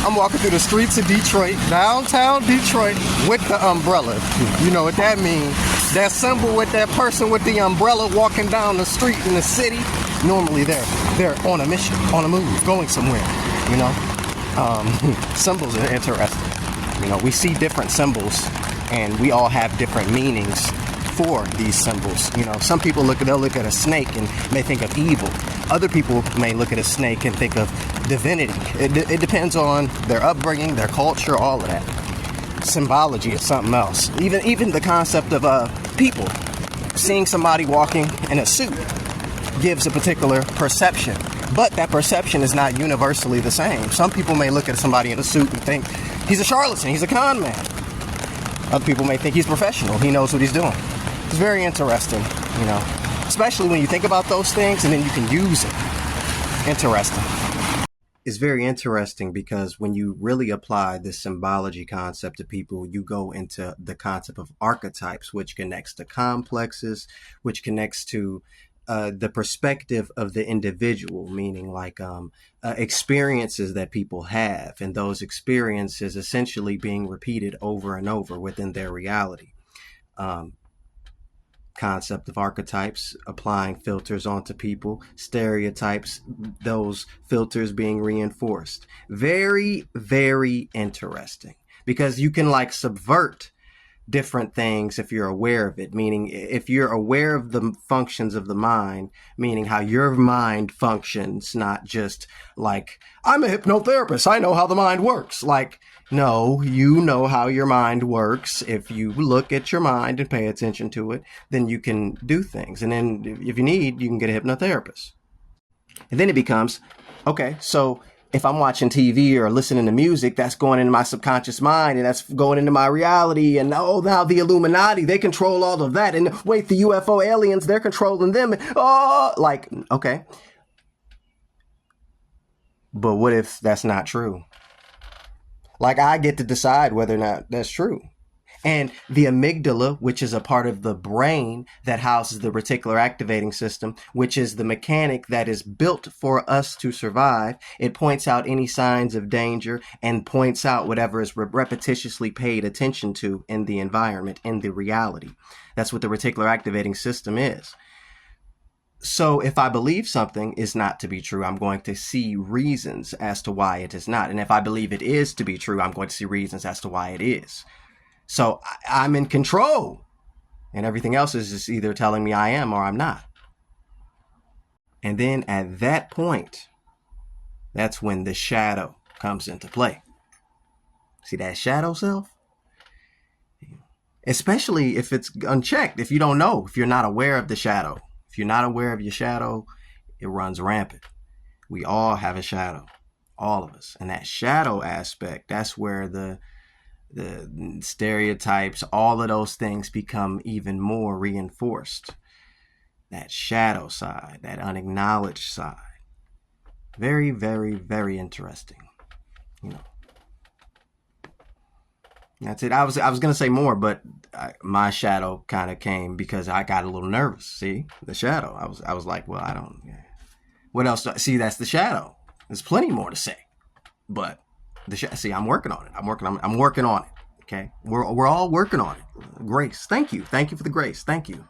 I'm walking through the streets of Detroit, downtown Detroit, with the umbrella. You know what that means? That symbol with that person with the umbrella walking down the street in the city. Normally they're on a mission, on a move, going somewhere, you know? Symbols are interesting. You know, we see different symbols and we all have different meanings for these symbols. You know, some people they'll look at a snake and may think of evil. Other people may look at a snake and think of divinity. It depends on their upbringing, their culture, all of that. Symbology is something else. Even the concept of people. Seeing somebody walking in a suit gives a particular perception, but that perception is not universally the same. Some people may look at somebody in a suit and think he's a charlatan, he's a con man. Other people may think he's professional, he knows what he's doing. It's very interesting, you know, especially when you think about those things and then you can use it. Interesting. It's very interesting because when you really apply this symbology concept to people, you go into the concept of archetypes, which connects to complexes, which connects to the perspective of the individual, meaning like experiences that people have, and those experiences essentially being repeated over and over within their reality. Concept of archetypes, applying filters onto people, stereotypes, those filters being reinforced. Very, very interesting because you can like subvert different things if you're aware of it, meaning if you're aware of the functions of the mind, meaning how your mind functions, not just like, I'm a hypnotherapist, I know how the mind works. Like, no, you know how your mind works. If you look at your mind and pay attention to it, then you can do things. And then if you need, you can get a hypnotherapist. And then it becomes, okay, so if I'm watching TV or listening to music, that's going into my subconscious mind and that's going into my reality. And oh, now the Illuminati, they control all of that. And wait, the UFO aliens, they're controlling them. Oh, like, okay. But what if that's not true? Like, I get to decide whether or not that's true. And the amygdala, which is a part of the brain that houses the reticular activating system, which is the mechanic that is built for us to survive, it points out any signs of danger and points out whatever is repetitiously paid attention to in the environment, in the reality. That's what the reticular activating system is. So if I believe something is not to be true, I'm going to see reasons as to why it is not. And if I believe it is to be true, I'm going to see reasons as to why it is. So I'm in control, and everything else is just either telling me I am or I'm not. And then at that point, that's when the shadow comes into play. See that shadow self? Especially if it's unchecked, if you don't know, if you're not aware of the shadow. If you're not aware of your shadow, it runs rampant. We all have a shadow, all of us. And that shadow aspect, that's where the stereotypes, all of those things become even more reinforced. That shadow side, that unacknowledged side. Very, very, very interesting. You know. That's it. I was going to say more, but my shadow kind of came because I got a little nervous. See, the shadow. I was like, well, I don't. What else? See, that's the shadow. There's plenty more to say, but see, I'm working on it. I'm working on it. Okay, we're all working on it. Grace. Thank you for the grace. Thank you.